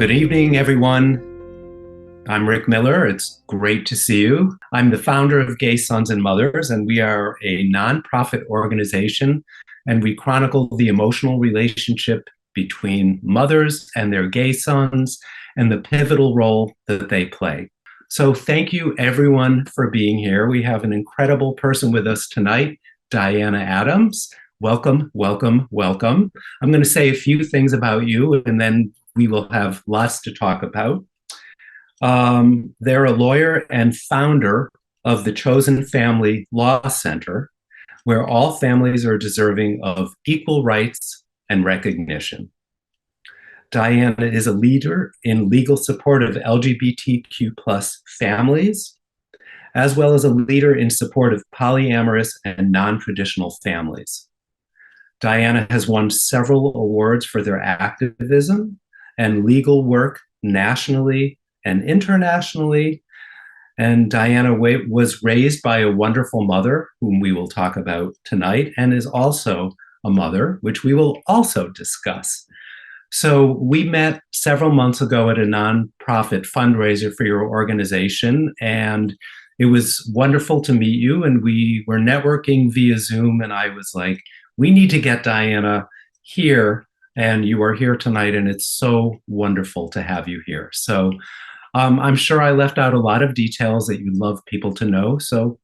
Good evening, everyone. I'm Rick Miller. It's great to see you. I'm the founder of Gay Sons and Mothers, and we are a nonprofit organization, and we chronicle the emotional relationship between mothers and their gay sons and the pivotal role that they play. So, thank you, everyone, for being here. We have an incredible person with us tonight, Diana Adams. Welcome, welcome, welcome. I'm going to say a few things about you, and then we will have lots to talk about. They're a lawyer and founder of the Chosen Family Law Center, where all families are deserving of equal rights and recognition. Diana is a leader in legal support of LGBTQ plus families, as well as a leader in support of polyamorous and non-traditional families. Diana has won several awards for their activism and legal work nationally and internationally. And Diana was raised by a wonderful mother, whom we will talk about tonight, and is also a mother, which we will also discuss. So we met several months ago at a nonprofit fundraiser for your organization, and it was wonderful to meet you. And we were networking via Zoom, and I was like, we need to get Diana here, and you are here tonight, and it's so wonderful to have you here. So I'm sure I left out a lot of details that you'd love people to know. So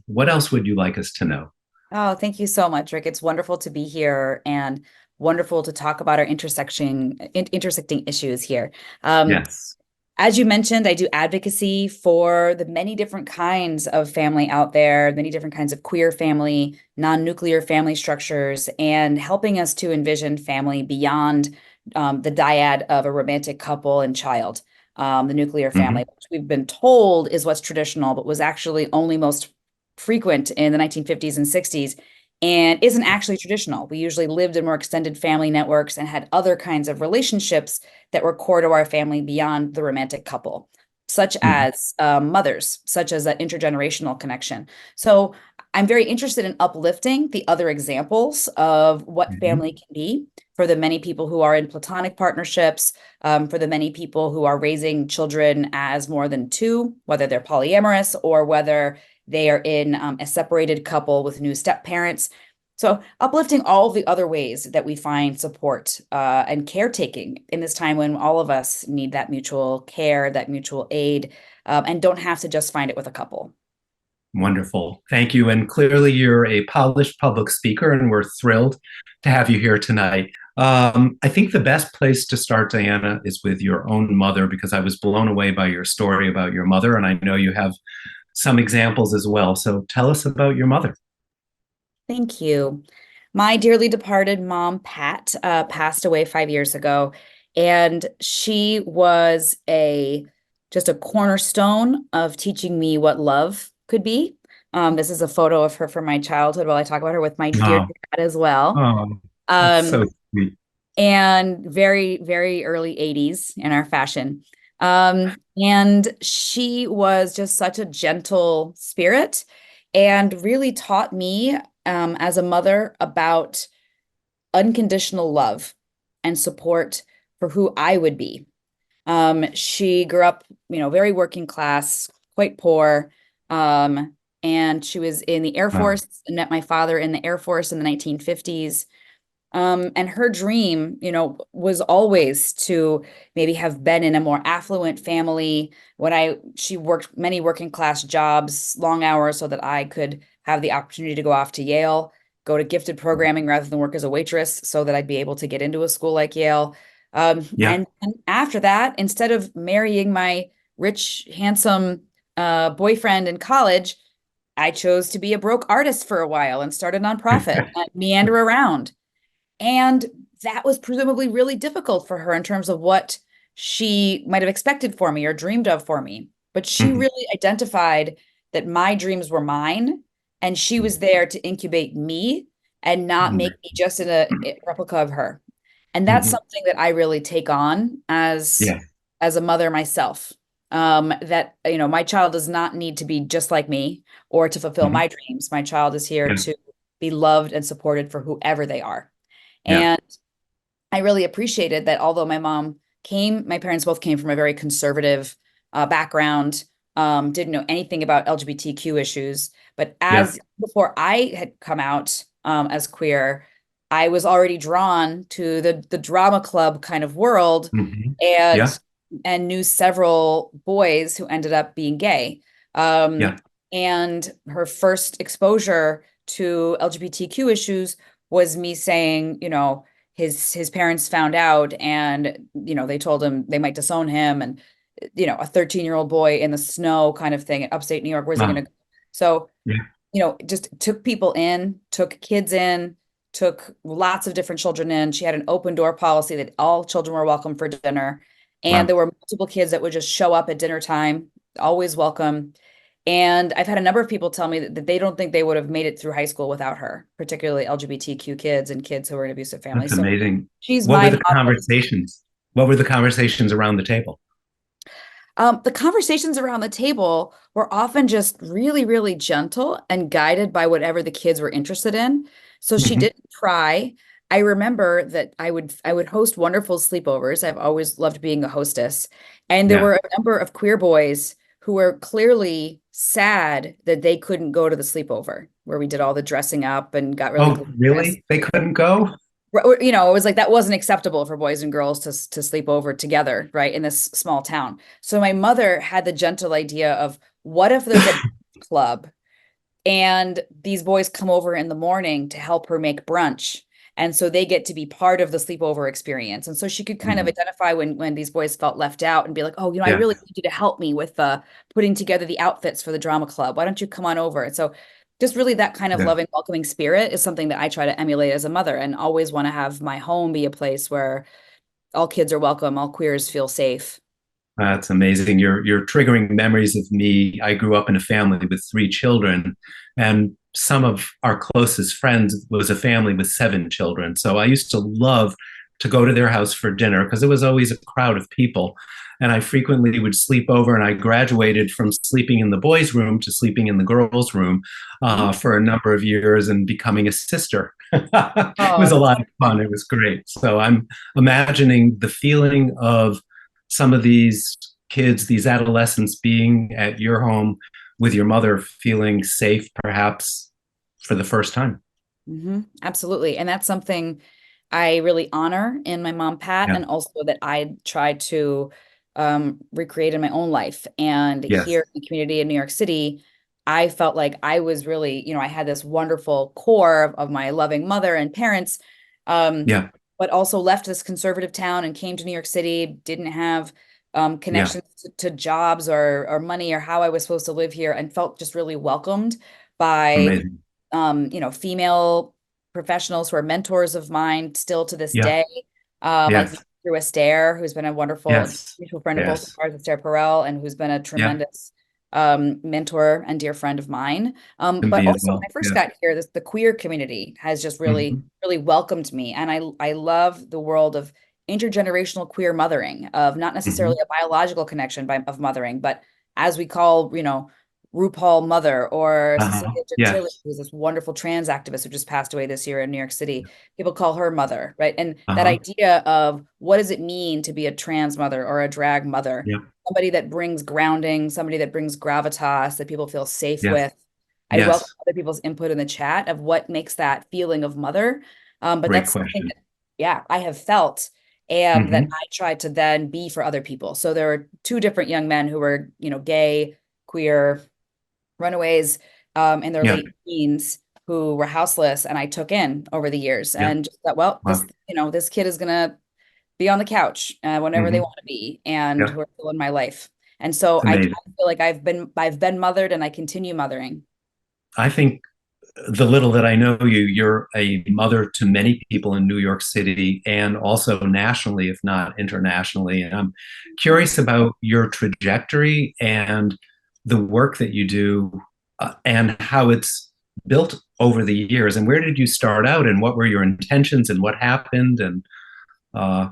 what else would you like us to know? Oh, thank you so much, Rick. It's wonderful to be here and wonderful to talk about our intersecting issues here. Um, Yes. as you mentioned, I do advocacy for the many different kinds of family out there, many different kinds of queer family, non-nuclear family structures, and helping us to envision family beyond the dyad of a romantic couple and child. The nuclear family, Hmm. which we've been told is what's traditional, but was actually only most frequent in the 1950s and 60s and isn't actually traditional. We usually lived in more extended family networks and had other kinds of relationships that were core to our family beyond the romantic couple, such Hmm. as mothers, such as that intergenerational connection. So I'm very interested in uplifting the other examples of what Hmm. family can be for the many people who are in platonic partnerships, for the many people who are raising children as more than two, whether they're polyamorous or whether they are in a separated couple with new step parents. So, uplifting all the other ways that we find support and caretaking in this time when all of us need that mutual care, that mutual aid, and don't have to just find it with a couple. Wonderful. Thank you. And clearly, you're a polished public speaker, and we're thrilled to have you here tonight. I think the best place to start, Diana, is with your own mother, because I was blown away by your story about your mother, and I know you have some examples as well. So tell us about your mother. Thank you. My dearly departed mom, Pat, passed away 5 years ago, and she was a just a cornerstone of teaching me what love could be. This is a photo of her from my childhood while I talk about her with my dear Oh, dad as well. oh, that's Um, so sweet. and very, very early 80s in our fashion. And she was just such a gentle spirit and really taught me as a mother about unconditional love and support for who I would be. She grew up, very working class, quite poor. And she was in the Air Wow. Force and met my father in the Air Force in the 1950s. And her dream, was always to maybe have been in a more affluent family. She worked many working class jobs, long hours, so that I could have the opportunity to go off to Yale, go to gifted programming rather than work as a waitress, so that I'd be able to get into a school like Yale. Yeah. And after that, instead of marrying my rich, handsome boyfriend in college, I chose to be a broke artist for a while and start a nonprofit and meander around. And that was presumably really difficult for her in terms of what she might have expected for me or dreamed of for me. But she Mhm. really identified that my dreams were mine, and she was there to incubate me and not make me just a replica of her. And that's Mhm. something that I really take on Yeah. as a mother myself. That my child does not need to be just like me or to fulfill Mhm. my dreams. My child is here Yeah. to be loved and supported for whoever they are. Yeah. And I really appreciated that although my mom my parents both came from a very conservative background, didn't know anything about LGBTQ issues. But Yeah. as before I had come out as queer, I was already drawn to the drama club kind of world, Hmm. Yeah. and knew several boys who ended up being gay. Um, Yeah. and her first exposure to LGBTQ issues was me saying, his parents found out, and they told him they might disown him, and a 13-year-old boy in the snow kind of thing in upstate New York, where's he Uh, going to go? So yeah. just took people in, took kids in, took lots of different children in. She had an open door policy that all children were welcome for dinner. And Wow. there were multiple kids that would just show up at dinner time, always welcome. And I've had a number of people tell me that they don't think they would have made it through high school without her, particularly LGBTQ kids and kids who are in abusive That's families. So amazing. she's What were my the model. conversations? What were the conversations around the table? The conversations around the table were often just really, really gentle and guided by whatever the kids were interested in. So she Hmm. didn't pry. I remember that I would host wonderful sleepovers. I've always loved being a hostess. And there Yeah. were a number of queer boys who were clearly sad that they couldn't go to the sleepover where we did all the dressing up and got really Oh, glamorous. really? They couldn't go? It was like that wasn't acceptable for boys and girls to sleep over together, right, in this small town. So my mother had the gentle idea of, what if there's a club and these boys come over in the morning to help her make brunch, and so they get to be part of the sleepover experience. And so she could kind of Mhm. identify when these boys felt left out and be like, oh, I Yeah. really need you to help me with putting together the outfits for the drama club. Why don't you come on over? And so just really that kind of Yeah. loving, welcoming spirit is something that I try to emulate as a mother, and always want to have my home be a place where all kids are welcome, all queers feel safe. That's amazing. You're triggering memories of me. I grew up in a family with three children, and some of our closest friends was a family with seven children. So I used to love to go to their house for dinner because it was always a crowd of people. And I frequently would sleep over, and I graduated from sleeping in the boys' room to sleeping in the girls' room Mhm. for a number of years and becoming a sister. It Oh, was a that's lot of fun. wonderful. It was great. So I'm imagining the feeling of some of these kids, these adolescents being at your home with your mother, feeling safe perhaps for the first time. Absolutely. And that's something I really honor in my mom, Pat, Yeah. and also that I try to recreate in my own life. And Yes. here in the community in New York City, I felt like I was really, I had this wonderful core of my loving mother and parents, um, Yeah. but also left this conservative town and came to New York City, didn't have Yeah. connections to jobs or money or how I was supposed to live here, and felt just really welcomed by Amazing. female professionals who are mentors of mine still to this Yeah. day. Like Yes. through Astaire, who's been a wonderful Yes. mutual friend of both of Yes. ours, Astaire Perel, and who's been a Yeah. tremendous mentor and dear friend of mine. Can But be as also when well. I first Yeah. got here, the queer community has just really, Hmm. really welcomed me. And I love the world of intergenerational queer mothering, of not necessarily Hmm. a biological connection of mothering, but as we call, RuPaul Mother, or Uh-huh. Cecilia Gentili, Yes. who's this wonderful trans activist who just passed away this year in New York City. People call her mother, right? And that Uh-huh. idea of, what does it mean to be a trans mother or a drag mother? Yeah. Somebody that brings grounding, somebody that brings gravitas that people feel safe Yes. with. I welcome Yes. other people's input in the chat of what makes that feeling of mother. But Great that's something question. that, yeah, I have felt, and that Hmm. I tried to then be for other people. So there were two different young men who were, gay, queer, runaways, in their Yeah. late teens, who were houseless, and I took in over the years, Yeah. and just thought, well, Wow. this kid is gonna be on the couch whenever they Hmm. want to be, and Yeah. who are still in my life. And so It's I amazing. feel like I've been mothered, and I continue mothering. I think the little that I know you, you're a mother to many people in New York City and also nationally, if not internationally. And I'm curious about your trajectory and the work that you do and how it's built over the years. And where did you start out and what were your intentions and what happened? And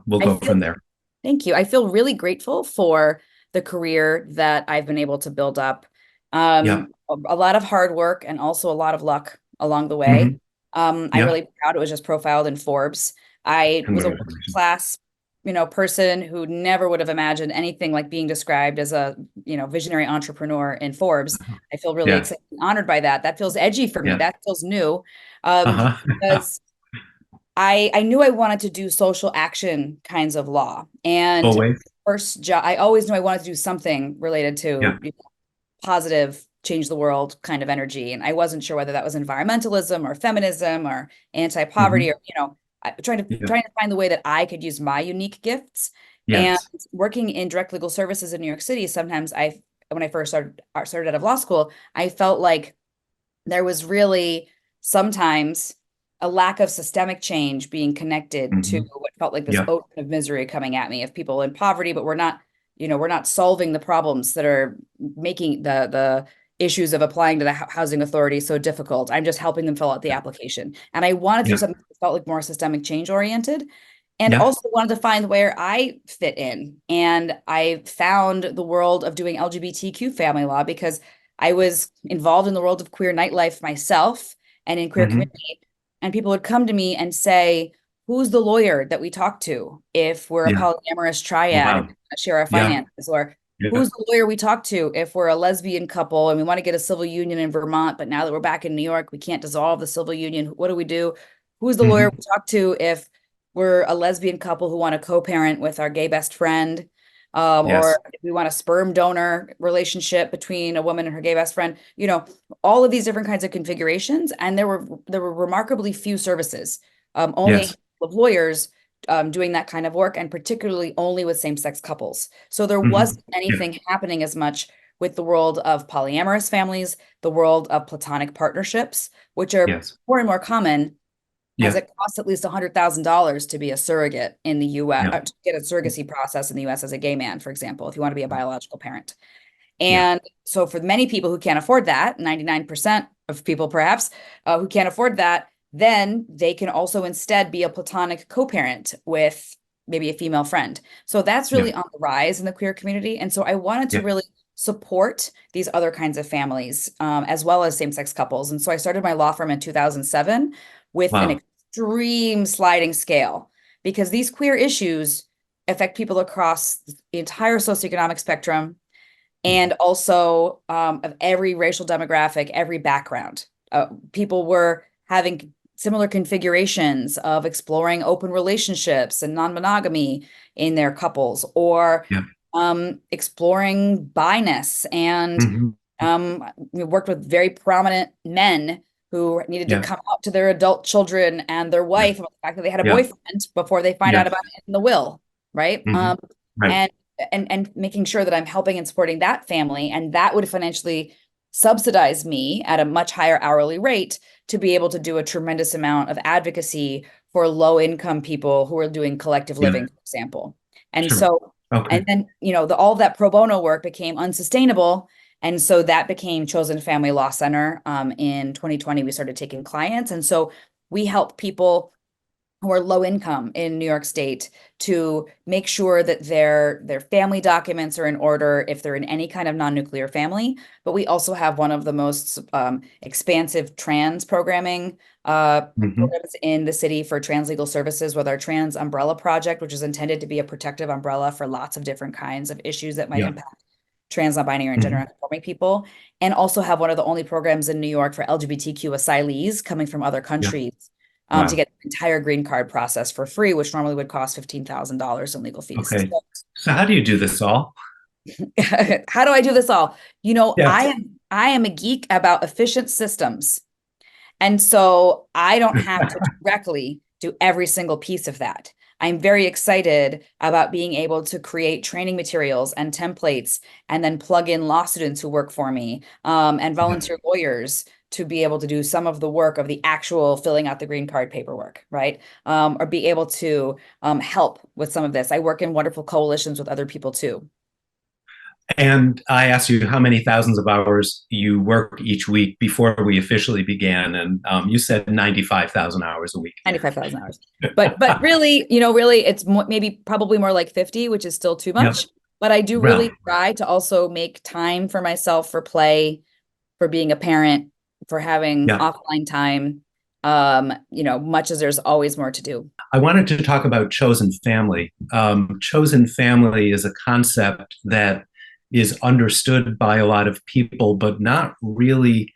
we'll I go feel from there. Thank you. I feel really grateful for the career that I've been able to build up. Yeah. A lot of hard work and also a lot of luck along the way. Hmm. I'm Yeah. really proud. It was just profiled in Forbes. I was a working Congratulations. class person who never would have imagined anything like being described as a, visionary entrepreneur in Forbes. I feel really Yeah. excited and honored by that. That feels edgy for me. Yeah. That feels new. Uh-huh. Because I knew I wanted to do social action kinds of law. And Always. first job, I always knew I wanted to do something related to Yeah. positive, change the world kind of energy. And I wasn't sure whether that was environmentalism or feminism or anti-poverty Hmm. or, trying to Yeah. trying to find the way that I could use my unique gifts. And Yes. working in direct legal services in New York City, sometimes when I first started out of law school, I felt like there was really sometimes a lack of systemic change being connected to Hmm. what felt like this Yeah. ocean of misery coming at me of people in poverty, but we're not solving the problems that are making the issues of applying to the housing authority so difficult. I'm just helping them fill out the application. And I wanted to do Yeah. something that felt like more systemic change oriented and Yeah. also wanted to find where I fit in. And I found the world of doing LGBTQ family law because I was involved in the world of queer nightlife myself and in queer Hmm. community. And people would come to me and say, who's the lawyer that we talk to if we're a Yeah. polyamorous triad and Wow. we want to share our Yeah. finances? Or Yeah. who's the lawyer we talk to if we're a lesbian couple and we want to get a civil union in Vermont, but now that we're back in New York, we can't dissolve the civil union. What do we do? Who's the lawyer Hmm. we talk to if we're a lesbian couple who want to co-parent with our gay best friend? Yes. Or if we want a sperm donor relationship between a woman and her gay best friend, all of these different kinds of configurations. And there were remarkably few services, only a Yes. handful of lawyers doing that kind of work, and particularly only with same-sex couples. So there Hmm. wasn't Yeah. anything happening as much with the world of polyamorous families, the world of platonic partnerships, which are Yes. more and more common as Yeah. it costs at least $100,000 to be a surrogate in the US, Yeah. to get a surrogacy process in the US as a gay man, for example, if you want to be a biological parent. Yeah. And so for many people who can't afford that, 99% of people perhaps who can't afford that, then they can also instead be a platonic co-parent with maybe a female friend. So that's Yeah. really on the rise in the queer community. And so I wanted to Yeah. really support these other kinds of families, as well as same-sex couples. And so I started my law firm in 2007 with an Wow. extreme sliding scale because these queer issues affect people across the entire socioeconomic spectrum and also of every racial demographic, every background. People were having similar configurations of exploring open relationships and non-monogamy in their couples, or Yeah. exploring bi-ness. And Hmm. we worked with very prominent men who needed to Yeah. come out to their adult children and their Yeah. wife about the fact that they had a Yeah. boyfriend before they find out Yes. about it in the will, right? Hmm. Right. And making sure that I'm helping and supporting that family, and that would financially subsidize me at a much higher hourly rate to be able to do a tremendous amount of advocacy for low income people who are doing collective Yeah. living, for example. And Sure. so, Okay. and then, all that pro bono work became unsustainable. And so that became Chosen Family Law Center. In 2020, we started taking clients. And so we help people who are low income in New York State to make sure that their family documents are in order if they're in any kind of non-nuclear family. But we also have one of the most expansive trans programming Hmm. programs in the city for trans legal services with our Trans Umbrella Project, which is intended to be a protective umbrella for lots of different kinds of issues that might Yeah. impact trans, non-binary, and gender Hmm. nonconforming people, and also have one of the only programs in New York for LGBTQ asylees coming from other Yeah. countries to Wow. get the entire green card process for free, which normally would cost $15,000 in legal fees. Okay. So how do you do this all? So, how do I do this all? Yeah. I am a geek about efficient systems. And so I don't have to directly do every single piece of that. I'm very excited about being able to create training materials and templates and then plug in law students who work for me, and Yeah. volunteer lawyers to be able to do some of the work of the actual filling out the green card paperwork, right? Or be able to help with some of this. I work in wonderful coalitions with other people too. And I asked you how many thousands of hours you work each week before we officially began, and you said 95,000 hours a week. 95,000 hours. But really, really it's maybe probably more like 50, which is still too Yep. much. But I do Well, really try to also make time for myself for play, for being a parent, for having yeah. offline time. much as there's always more to do. I wanted to talk about chosen family. Chosen family is a concept that is understood by a lot of people, but not really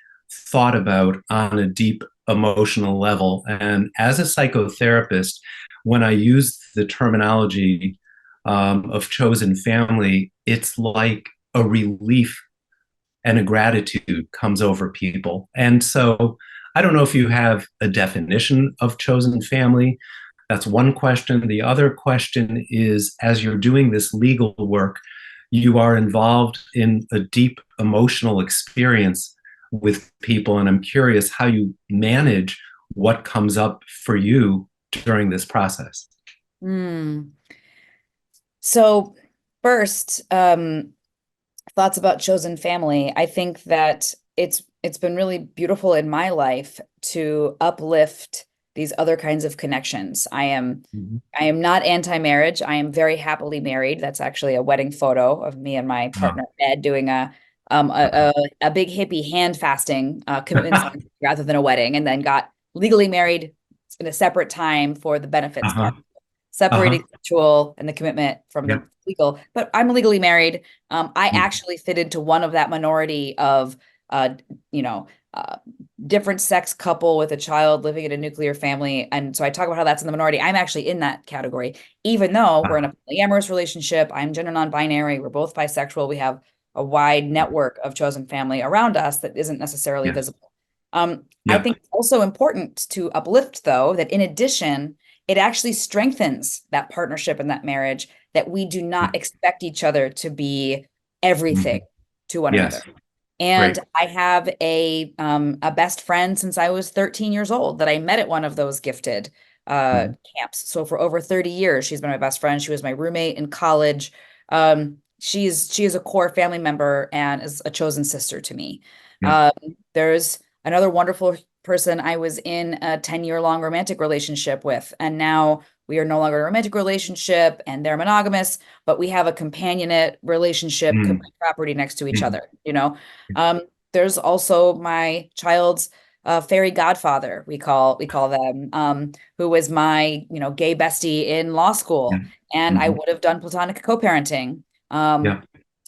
thought about on a deep emotional level. And as a psychotherapist, when I use the terminology of chosen family, it's like a relief and a gratitude comes over people. And so I don't know if you have a definition of chosen family. That's one question. The other question is, as you're doing this legal work, you are involved in a deep emotional experience with people. And I'm curious how you manage what comes up for you during this process. Hmm. So first, thoughts about chosen family. I think that it's been really beautiful in my life to uplift these other kinds of connections. Mhm. I am not anti-marriage. I am very happily married. That's actually a wedding photo of me and my Oh, partner Ed doing a big hippie hand fasting commitment uh-huh. ceremony rather than a wedding, and then got legally married in a separate time for the benefits Uh-huh. part, separating Uh-huh. the ritual and the commitment from the Yep. legal. But I'm legally married. I Mhm. actually fit into one of that minority of, uh, you know, uh, different sex couple with a child living in a nuclear family. And so I talk about how that's in the minority. I'm actually in that category, even though we're in Uh-huh. a polyamorous relationship. I'm gender non-binary. We're both bisexual. We have a wide network of chosen family around us that isn't necessarily Yes. visible. I Yeah. think it's also important to uplift, though, that in addition, it actually strengthens that partnership and that marriage, that we do not expect each other to be everything Mhm. to one another. Yes. And Great. I have a best friend since I was 13 years old that I met at one of those gifted Mhm. camps. So for over 30 years, she's been my best friend. She was my roommate in college. She is a core family member and is a chosen sister to me. Yeah. Um, there's another wonderful person I was in a 10-year long romantic relationship with, and now we are no longer in a romantic relationship and they're monogamous, but we have a companionate relationship, Mm. property next to each Mhm. other. Um, there's also my child's fairy godfather, we call them, who was my, gay bestie in law Yeah. school. And I Mhm. would have done platonic co-parenting um, Yeah.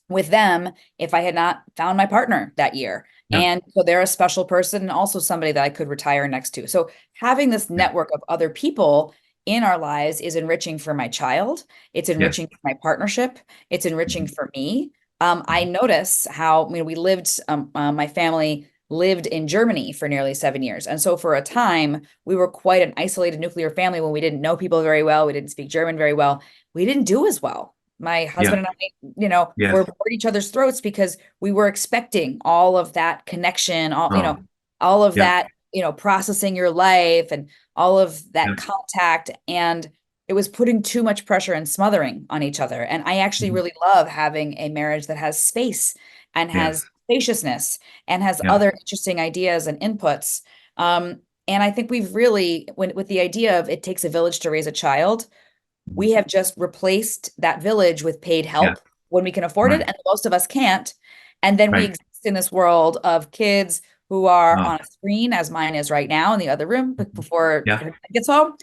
with them if I had not found my partner that year. Yeah. And so they're a special person and also somebody that I could retire next to. So having this Yeah. network of other people in our lives is enriching for my child. It's Yes. enriching for my partnership. It's enriching Mhm. for me. I Mhm. notice how, my family lived in Germany for nearly 7 years. And so for a time, we were quite an isolated nuclear family when we didn't know people very well. We didn't speak German very well. We didn't do as well. My Yeah. husband and I, were Yes. at each other's throats because we were expecting all of that connection, Oh. all of Yeah. that, processing your life and all of Yeah. that contact. And it was putting too much pressure and smothering on each other. And I actually Mhm. really love having a marriage that has space and has Yes. spaciousness and has Yeah. other interesting ideas and inputs. And I think we've really, with the idea of it takes a village to raise a child, Mhm. we have just replaced that village with paid Yeah. help when we can afford it, Right. and most of us can't. And then we Right. exist in this world of kids who are Oh. on a screen, as mine is right now in the other room, Mhm. before Yeah. her dad gets home.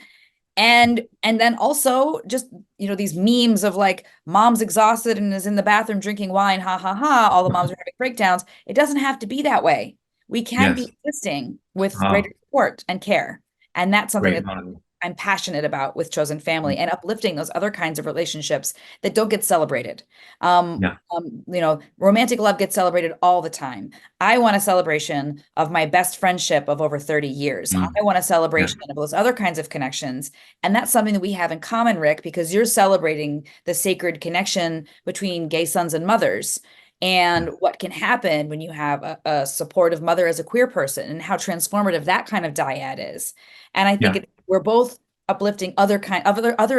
And then also just, these memes of like mom's exhausted and is in the bathroom drinking wine, ha ha ha, all the moms are having breakdowns. It doesn't have to be that way. We can Yes. be existing with greater Oh, support and care. And that's something great that model. I'm passionate about with chosen family, Mhm. and uplifting those other kinds of relationships that don't get celebrated. Yeah. Romantic love gets celebrated all the time. I want a celebration of my best friendship of over 30 years. Mm. I want a Yeah. celebration of those other kinds of connections. And that's something that we have in common, Rick, because you're celebrating the sacred connection between gay sons and mothers, and what can happen when you have a supportive mother as a queer person, and how transformative that kind of dyad is. And I think Yeah. we're both uplifting other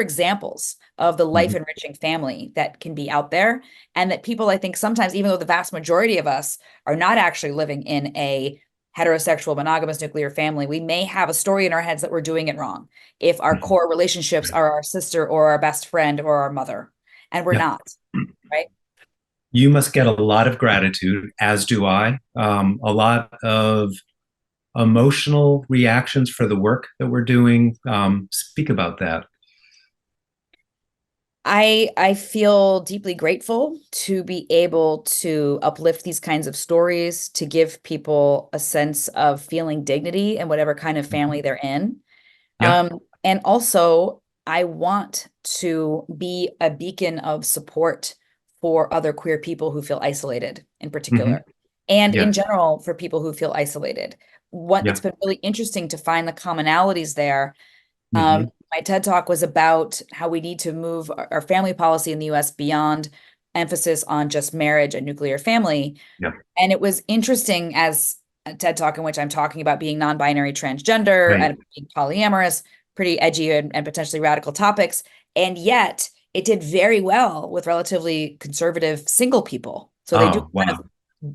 examples of the life Mhm. enriching family that can be out there, and that people, I think, sometimes, even though the vast majority of us are not actually living in a heterosexual monogamous nuclear family, we may have a story in our heads that we're doing it wrong if our Mhm. core relationships Right. are our sister or our best friend or our mother, and we're Yeah. not, right? You must get a lot of gratitude, as do I. A lot of emotional reactions for the work that we're doing? Speak about that. I feel deeply grateful to be able to uplift these kinds of stories, to give people a sense of feeling dignity in whatever kind of family they're in. Yeah. And also, I want to be a beacon of support for other queer people who feel isolated in Hmm. particular, and in Yeah. general for people who feel isolated. What Yeah. it's been really interesting to find the commonalities there. Hmm. My TED talk was about how we need to move our family policy in the US beyond emphasis on just marriage and nuclear family. Yeah. And it was interesting as a TED talk in which I'm talking about being non-binary transgender Right. and being polyamorous, pretty edgy and potentially radical topics. And yet it did very well with relatively conservative single people. So they do Oh, kind wow. of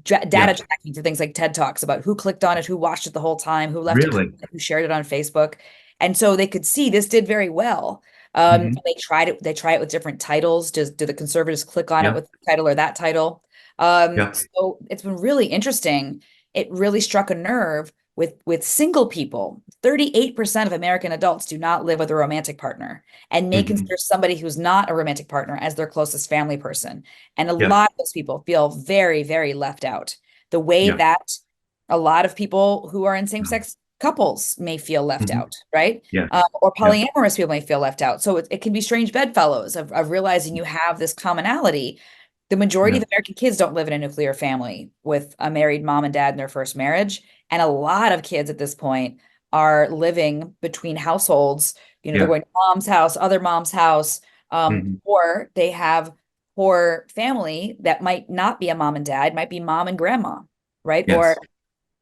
Yeah. data tracking for things like TED Talks about who clicked on it, who watched it the whole time, who left a comment, Really? who shared it on Facebook. And so they could see this did very well. Hmm. They tried it. They try it with different titles. Do the conservatives click on it Yeah. with the title or that title? Yeah. So it's been really interesting. It really struck a nerve with single people. 38% of American adults do not live with a romantic partner and may Hmm. consider somebody who's not a romantic partner as their closest family person. And a Yeah. lot of those people feel very, very left out. The way Yeah. that a lot of people who are in same-sex couples may feel left Hmm. out, right? Yeah. Or Yeah. polyamorous people may feel left out. So it can be strange bedfellows of realizing you have this commonality. The majority Yeah. of American kids don't live in a nuclear family with a married mom and dad in their first marriage. And a lot of kids at this point are living between households. They're Yeah. going to mom's house, other mom's house, Hmm. or they have poor family that might not be a mom and dad, might be mom and grandma, right? Or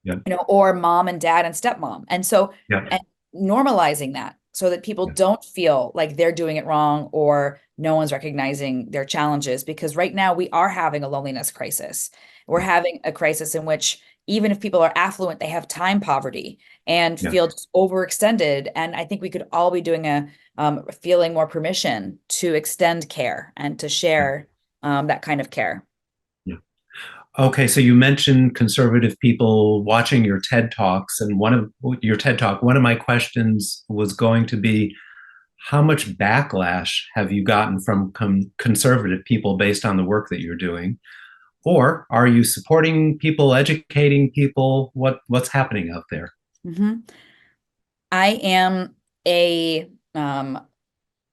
Yes. Yeah. or mom and dad and stepmom. And so, Yeah. and normalizing that so that people Yeah. don't feel like they're doing it wrong or no one's recognizing their challenges. Because right now we are having a loneliness crisis. We're having a crisis in which even if people are affluent, they have time poverty and Yeah. feel just overextended. And I think we could all be doing feeling more permission to extend care and to Yeah. share that kind of care. Yeah. Okay, so you mentioned conservative people watching your TED Talks, and one of my questions was going to be, how much backlash have you gotten from conservative people based on the work that you're doing? Or are you supporting people, educating people? What's happening out there? Mhm. I am a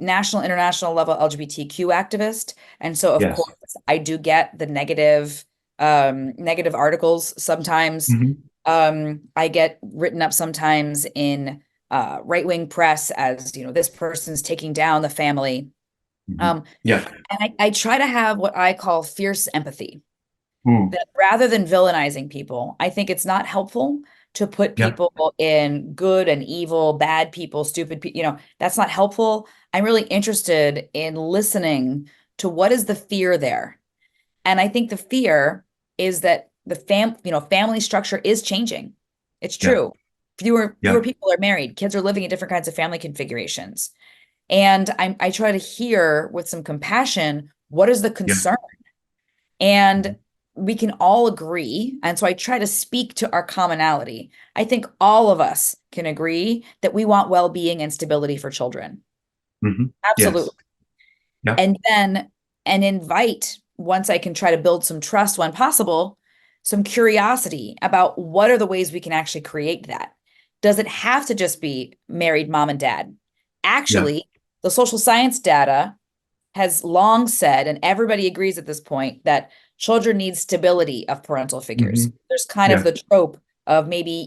national, international level LGBTQ activist. And so, of Yes. course, I do get the negative articles sometimes. Hmm. I get written up sometimes in right-wing press as, this person's taking down the family. Hmm. Um, Yeah. and I try to have what I call fierce empathy Mm. that rather than villainizing people, I think it's not helpful to put Yeah. people in good and evil, bad people, stupid people. That's not helpful. I'm really interested in listening to what is the fear there. And I think the fear is that family structure is changing. It's Yeah. true. Fewer Yeah. people are married. Kids are living in different kinds of family configurations. And I try to hear with some compassion, what is the Yeah. concern? And we can all agree. And so I try to speak to our commonality. I think all of us can agree that we want well-being and stability for children. Hmm. Absolutely. Yes. Yeah. And then, and invite, once I can try to build some trust when possible, some curiosity about what are the ways we can actually create that. Does it have to just be married mom and dad? Yeah. Actually, the social science data has long said, and everybody agrees at this point, that children need stability of parental Hmm. figures. There's kind of Yeah. the trope of maybe,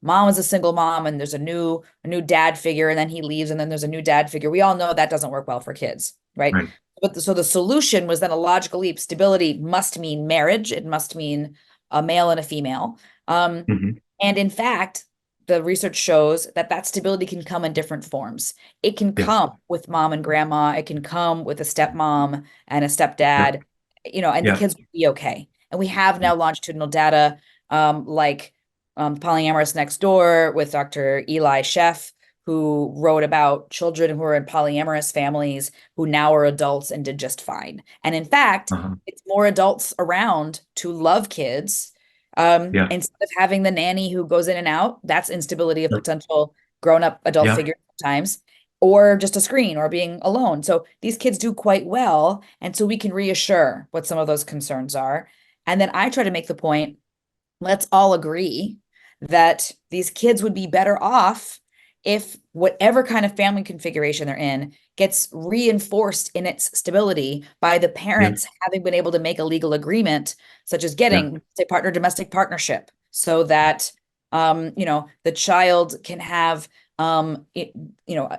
mom is a single mom and there's a new dad figure and then he leaves and then there's a new dad figure. We all know that doesn't work well for kids, right? Right. So the solution was then a logical leap. Stability must mean marriage. It must mean a male and a female. Um, Hmm. and in fact, the research shows that that stability can come in different forms. It can Yeah. come with mom and grandma. It can come with a stepmom and a Yeah. stepdad, and the Yeah. kids will be okay. And we have now longitudinal data, like Polyamorous Next Door with Dr. Eli Sheff, who wrote about children who are in polyamorous families who now are adults and did just fine. And in fact, Uh-huh. it's more adults around to love kids Yeah. Instead of having the nanny who goes in and out, that's instability of Yep. potential grown-up adult Yep. figure sometimes, or just a screen or being alone. So these kids do quite well. And so we can reassure what some of those concerns are. And then I try to make the point, let's all agree that these kids would be better off if whatever kind of family configuration they're in gets reinforced in its stability by the Yeah. parents having been able to make a legal agreement, such as Yeah. getting, say, partner domestic partnership, so that the child can have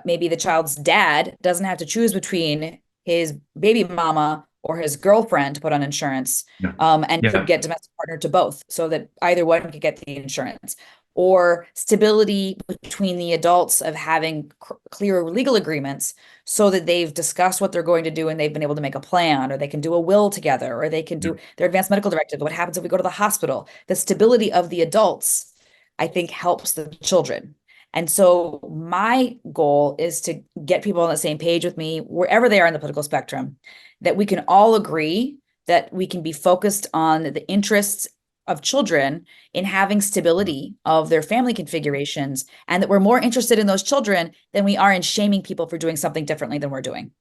maybe the child's dad doesn't have to choose between his baby mama or his girlfriend to put on insurance, Yeah. and could Yeah. get domestic partner to both so that either one could get the insurance, or stability between the adults of having clear legal agreements so that they've discussed what they're going to do and they've been able to make a plan, or they can do a will together, or they can Yeah. do their advanced medical directive. What happens if we go to the hospital? The stability of the adults, I think, helps the children. And so my goal is to get people on the same page with me, wherever they are in the political spectrum, that we can all agree that we can be focused on the interests of children in having stability of their family configurations, and that we're more interested in those children than we are in shaming people for doing something differently than we're doing.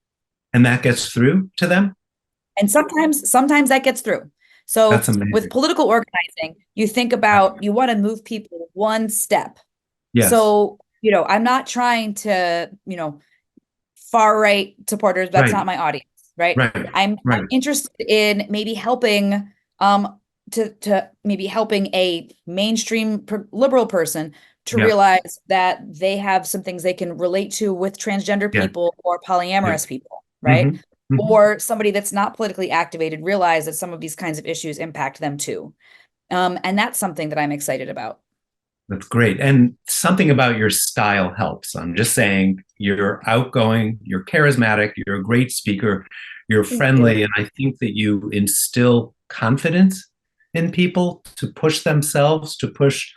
And that gets through to them. And sometimes that gets through. So That's with amazing. political organizing, you think about, you want to move people one step. Yes. So, I'm not trying to, far right supporters. That's Right. not my audience, right? Right. I'm Right. interested in maybe helping, to maybe helping a mainstream liberal person to Yeah. realize that they have some things they can relate to with transgender Yeah. people or Yeah. polyamorous people, right? Hmm. Hmm. Or somebody that's not politically activated realize that some of these kinds of issues impact them too. And that's something that I'm excited about. That's great. And something about your style helps. I'm just saying you're outgoing, you're charismatic, you're a great speaker, you're Thank you. friendly. And I think that you instill confidence in people to push themselves, to push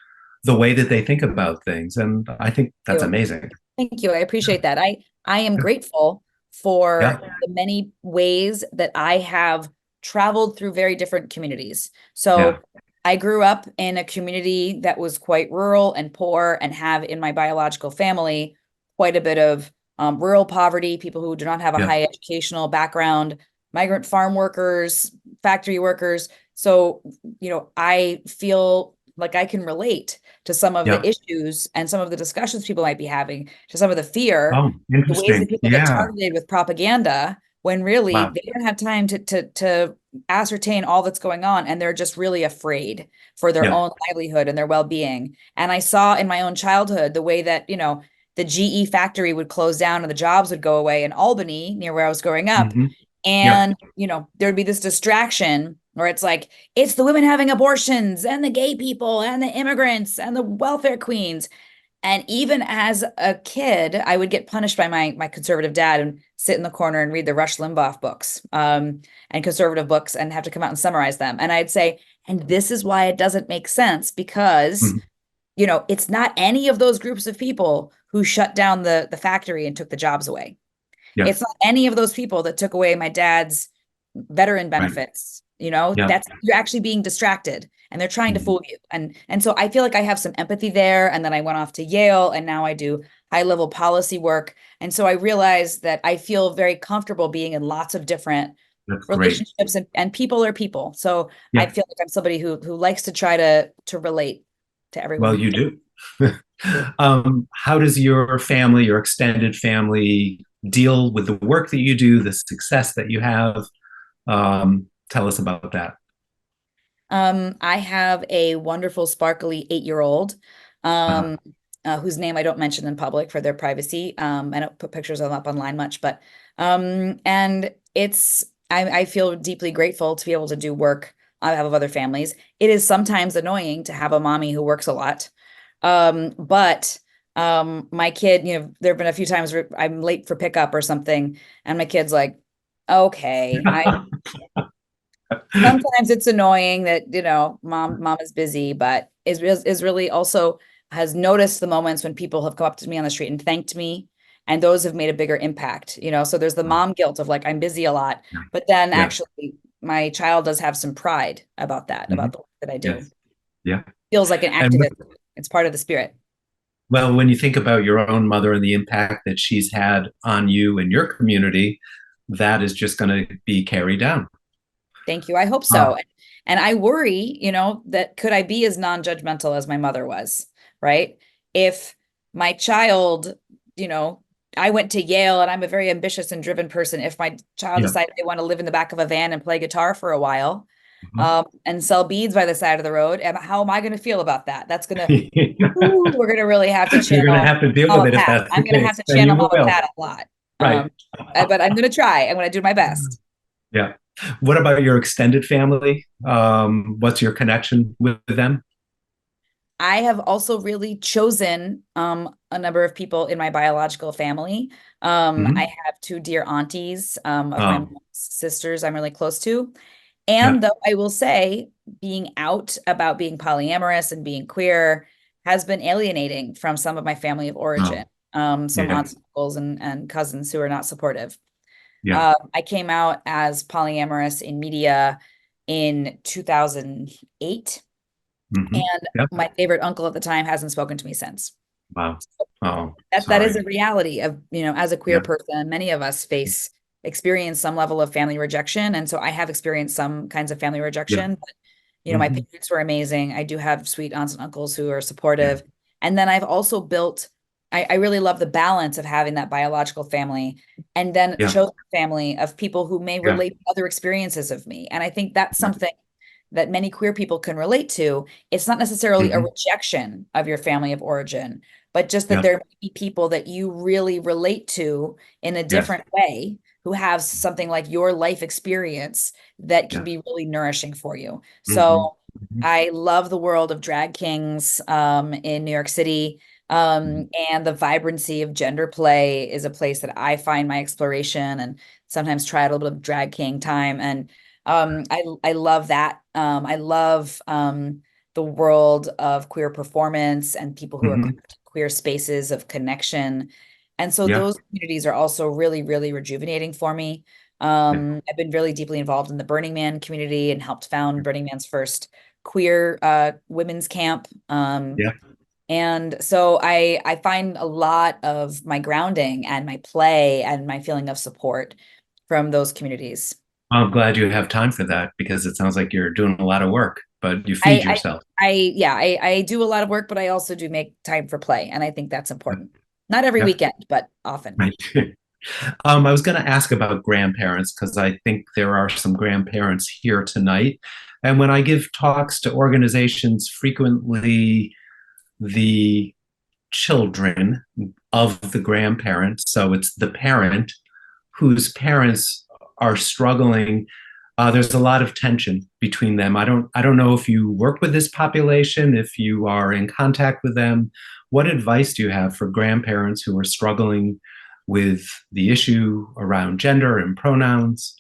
the way that they think about things. And I think that's You. amazing. Thank you. I Yeah. appreciate that. I am grateful for Yeah. the many ways that I have traveled through very different communities. Yeah. So I grew up in a community that was quite rural and poor, and have in my biological family quite a bit of rural poverty, people who do not have a Yeah. high educational background, migrant farm workers, factory workers. So, I feel like I can relate to some of the Yeah. issues and some of the discussions people might be having, to some of the fear, Oh, the ways that interesting. people get Yeah. targeted with propaganda when really Wow. they don't have time to ascertain all that's going on, and they're just really afraid for their Yeah. own livelihood and their well-being. And I saw in my own childhood the way that, the GE factory would close down and the jobs would go away in Albany, near where I was growing up. Hmm. Yeah. And, there'd be this distraction where it's like, it's the women having abortions and the gay people and the immigrants and the welfare queens. And even as a kid, I would get punished by my conservative dad and sit in the corner and read the Rush Limbaugh books, and conservative books, and have to come out and summarize them. And I'd say, and this is why it doesn't make sense, because, Hmm. it's not any of those groups of people who shut down the factory and took the jobs away. Yeah. It's not any of those people that took away my dad's veteran Right. benefits. Yeah. That's, you're actually being distracted, and they're trying to Mhm. fool you. And so I feel like I have some empathy there. And then I went off to Yale, and now I do high level policy work. And so I realized that I feel very comfortable being in lots of different That's great. relationships, and people are people. So I Yeah. feel like I'm somebody who likes to try to relate to Well, everyone. you do. How does your family, your extended family, deal with the work that you do, the success that you have? Tell us about that. I have a wonderful, sparkly 8-year-old, Uh, um, whose name I don't mention in public for their privacy. I don't put pictures of them up online much, but and I feel deeply grateful to be able to do work on behalf of other families. It is sometimes annoying to have a mommy who works a lot, but my kid, there have been a few times where I'm late for pickup or something, and my kid's like, "Okay, I." Sometimes it's annoying that, mom is busy, but is really also has noticed the moments when people have come up to me on the street and thanked me, and those have made a bigger impact. So there's the mom guilt of like, I'm busy a lot, but then Yeah. actually my child does have some pride about that, Hmm. about the work that I do. Yes. Yeah. Feels like an And activist. It's part of the spirit. well, when you think about your own mother and the impact that she's had on you and your community, that is just going to be carried down. Thank you. I hope Uh, so. And I worry, that could I be as non-judgmental as my mother was, right? If my child, you know, I went to Yale and I'm a very ambitious and driven person. If my child yeah. decided they want to live in the back of a van and play guitar for a while, Mhm. and sell beads by the side of the road, and how am I going to feel about that? We're going to really have to You're going to channel have to deal with Mama it if Pat. that's I'm the going to have case, to and channel you Mama will. Pat a lot. Right. But I'm going to try. I'm going to do my best. Yeah. What about your extended family? What's your connection with them? I have also really chosen a number of people in my biological family. I Hmm. have two dear aunties of my mom's Um, sisters I'm really close to. yeah. And though I will say, being out about being polyamorous and being queer has been alienating from some of my family of origin, Um, some yeah. aunts, uncles, and cousins who are not supportive. Yeah. I came out as polyamorous in media in 2008. Hmm. And Yeah. my favorite uncle at the time hasn't spoken to me since. Wow. Oh, That is sorry. a reality of, as a queer Yeah. person, many of us experience some level of family rejection. And so I have experienced some kinds of family Yeah. rejection, but my Hmm. parents were amazing. I do have sweet aunts and uncles who are Yeah. supportive. And then I've also built, I really love the balance of having that biological family and then Yeah. chosen family of people who may Yeah. relate to other experiences of me. And I think that's Yeah. something that many queer people can relate to. It's not necessarily a Hmm. rejection of your family of origin, but just that Yeah. there may be people that you really relate to in a Yes. different way who have something like your life experience that can Yes. be really nourishing for you. Hmm. So I love the world of drag kings in New York City. And the vibrancy of gender play is a place that I find my exploration and sometimes try a little bit of drag king time. And I love that. I love the world of queer performance and people who are Hmm. queer spaces of connection. And so Yeah. those communities are also really, really rejuvenating for me. Yeah. I've been really deeply involved in the Burning Man community and helped found Burning Man's first queer women's camp. Yeah. And so I find a lot of my grounding and my play and my feeling of support from those communities. I'm glad you have time for that because it sounds like you're doing a lot of work, but you feed I, yourself. yeah, I do a lot of work, but I also do make time for play, and I think that's Yeah. important. Not every Yeah. weekend, but often. Right. I was going to ask about grandparents because I think there are some grandparents here tonight. And when I give talks to organizations, frequently the children of the grandparents, so it's the parent whose parents are struggling. There's a lot of tension between them. I don't know if you work with this population, if you are in contact with them. What advice do you have for grandparents who are struggling with the issue around gender and pronouns?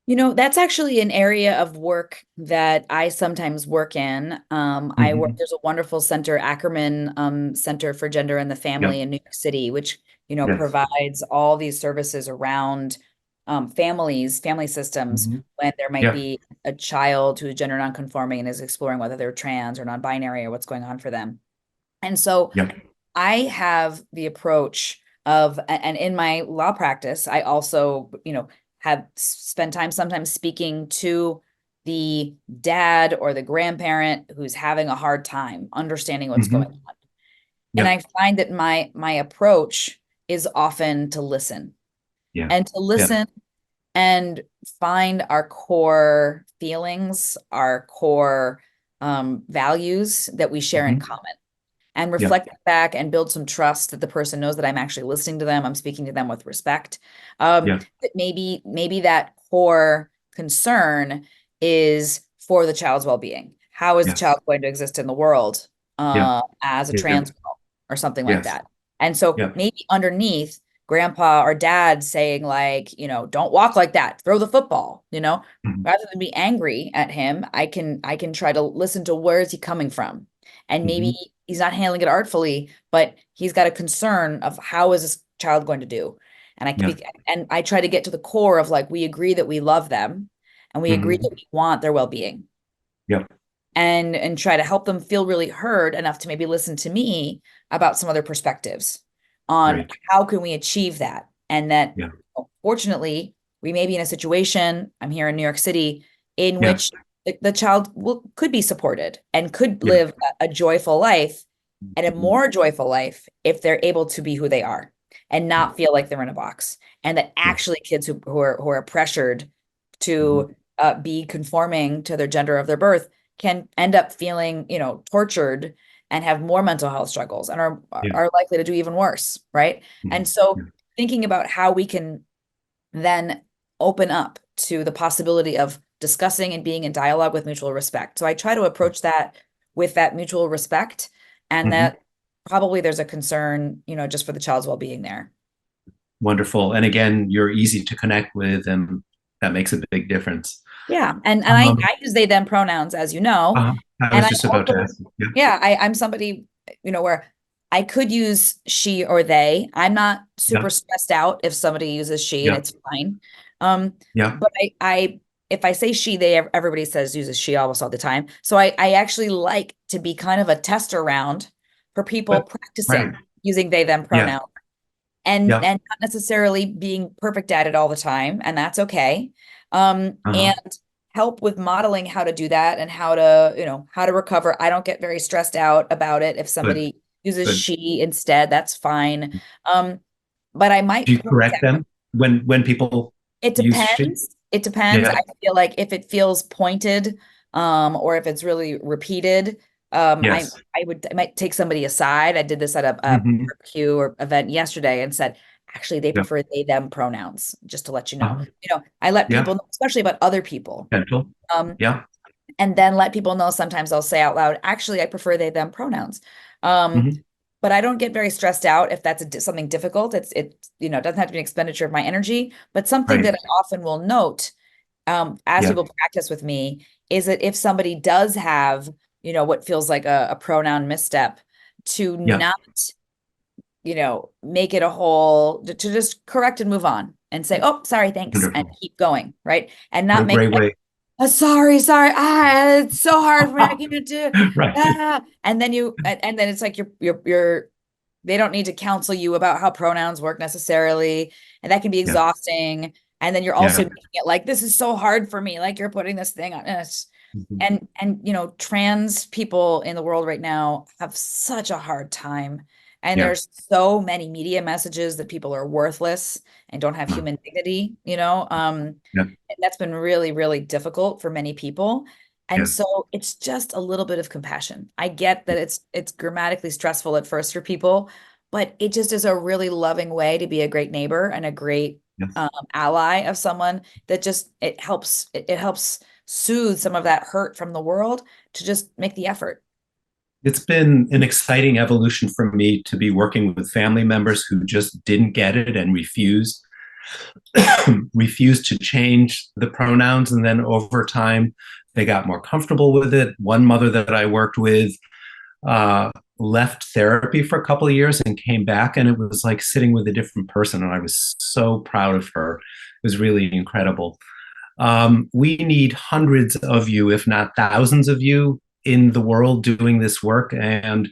That's actually an area of work that I sometimes work in. Hmm. There's a wonderful center, Ackerman Center for Gender and the Yep. Family in New York City, which, Yes. provides all these services around family systems Hmm. when there might Yep. be a child who's gender nonconforming and is exploring whether they're trans or non-binary or what's going on for them. And so Yep. I have the approach of, and in my law practice, I also, have spent time sometimes speaking to the dad or the grandparent who's having a hard time understanding what's going Hmm. on. And Yep. I find that my approach is often to listen Yeah. and to Yeah. listen and find our core feelings, our core values that we share in Hmm. common and Yeah. reflect back and build some trust that the person knows that I'm actually listening to them. I'm speaking to them with respect. Yeah. That maybe that core concern is for the child's well-being. How is the Yes. child going to exist in the world Yeah. as a Yeah. trans girl or something like Yes. that? And so Yeah. maybe underneath grandpa or dad saying like, don't walk like that, throw the football, Hmm. rather than be angry at him, I can try to listen to where is he coming from. And maybe Hmm. he's not handling it artfully, but he's got a concern of how is this child going to do? And Yeah. I try to get to the core of like we agree that we love them and we agree Hmm. that we want their well-being. Yeah. and try to help them feel really heard enough to maybe listen to me about some other perspectives on Great. how can we achieve that. And that, Yeah. fortunately, we may be in a situation, I'm here in New York City, in Yeah. which the child could be supported and could Yeah. live a joyful life, and a Mhm. more joyful life, if they're able to be who they are and Yeah. not feel like they're in a box. And that Yeah. actually kids who are pressured Mhm. to be conforming to their gender of their birth can end up feeling, tortured and have more mental health struggles and are Yeah. are likely to do even worse, right? And Mhm. so Yeah. thinking about how we can then open up to the possibility of discussing and being in dialogue with mutual respect. So I try to approach that with that mutual respect, and Mhm. that probably there's a concern, just for the child's well-being there. Wonderful. And again, you're easy to connect with, and that makes a big difference. Yeah. And I, Um, I use they them pronouns, as you know. I And was I just about to also, ask you. Yeah. yeah, I'm somebody, where I could use she or they. I'm not Yeah. super stressed out if somebody uses she, and Yeah. it's fine. Um, Yeah. but I if I say she, they, everybody says uses she almost all the time. So I actually like to be kind of a tester round for people But right. practicing using they them Yeah. pronouns, and Yeah. not necessarily being perfect at it all the time, and that's okay. Uh-huh. And help with modeling how to do that and how to recover. I don't get very stressed out about it if Good. somebody uses Good. she instead. That's fine. Um, but I Do might you point correct out, them when people it use she? depends. It depends. Yeah. I feel like if it feels pointed, or if it's really repeated, Yes. I might take somebody aside. I did this at a Hmm. barbecue or event yesterday and said, actually, they Yeah. prefer they them pronouns, just to let you know. Uh-huh. I let Yeah. people know, especially about other people. Gentle. Um, Yeah. and then let people know, sometimes I'll say out loud, actually, I prefer they them pronouns. Um, Hmm. but I don't get very stressed out if that's something difficult. It doesn't have to be an expenditure of my energy, but something Right. that I often will note, as Yeah. people practice with me, is that if somebody does have, what feels like a pronoun misstep, to Yeah. not, make it a whole, to just correct and move on and say, oh, sorry, thanks, and Wonderful. keep going, right? And What not a make it great like, way. sorry, it's so hard for me, I can't do it. Right. And then it's like they don't need to counsel you about how pronouns work necessarily, and that can be Yeah. exhausting. And then you're also Yeah. making it like, this is so hard for me, like you're putting this thing on us. Mhm. And trans people in the world right now have such a hard time. And Yeah. there's so many media messages that people are worthless and don't have Uh, human dignity, yeah. and that's been really, really difficult for many people. And Yeah. so it's just a little bit of compassion. I get that it's grammatically stressful at first for people, but it just is a really loving way to be a great neighbor and a great Yes. ally of someone, that just it helps soothe some of that hurt from the world, to just make the effort. It's been an exciting evolution for me to be working with family members who just didn't get it and refused to change the pronouns. And then over time, they got more comfortable with it. One mother that I worked with uh, left therapy for a couple of years and came back, and it was like sitting with a different person. And I was so proud of her. It was really incredible. We need hundreds of you, if not thousands of you, in the world doing this work. And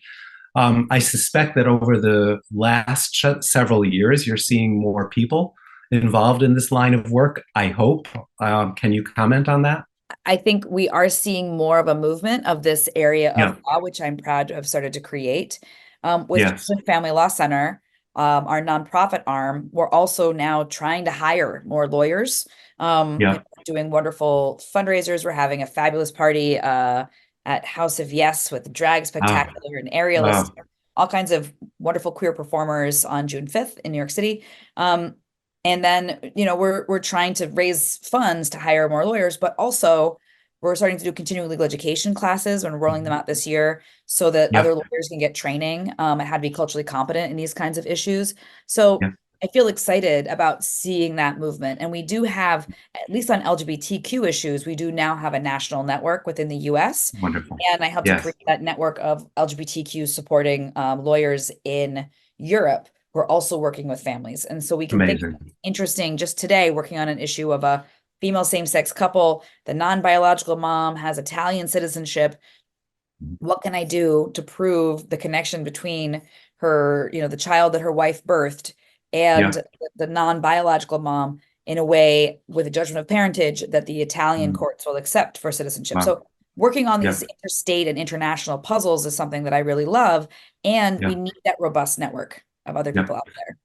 I suspect that over the last several years, you're seeing more people involved in this line of work. I hope. Can you comment on that? I think we are seeing more of a movement of this area Yeah. of law, which I'm proud to have started to create. With Yes. Children Family Law Center, our nonprofit arm, we're also now trying to hire more lawyers. Yeah. Doing wonderful fundraisers. We're having a fabulous party at House of Yes with drag Ah, spectacular and aerialist, ah, all kinds of wonderful queer performers on June 5th in New York City. And then, we're trying to raise funds to hire more lawyers, but also we're starting to do continuing legal education classes. We're rolling them mhm. out this year so that Yeah. other lawyers can get training on how to be culturally competent in these kinds of issues. So Yeah. I feel excited about seeing that movement. And we do have, at least on LGBTQ issues, we do now have a national network within the US. Wonderful. And I helped to Yes. create that network of LGBTQ supporting lawyers in Europe who are also working with families. And so we can think, Amazing. interesting, just today working on an issue of a female same-sex couple. The non-biological mom has Italian citizenship. What can I do to prove the connection between her, the child that her wife birthed and Yeah. the non-biological mom in a way with a judgment of parentage that the Italian Mm. courts will accept for citizenship. Wow. So working on Yeah. these interstate and international puzzles is something that I really love. And we Yeah. need that robust network of other Yeah. people out there.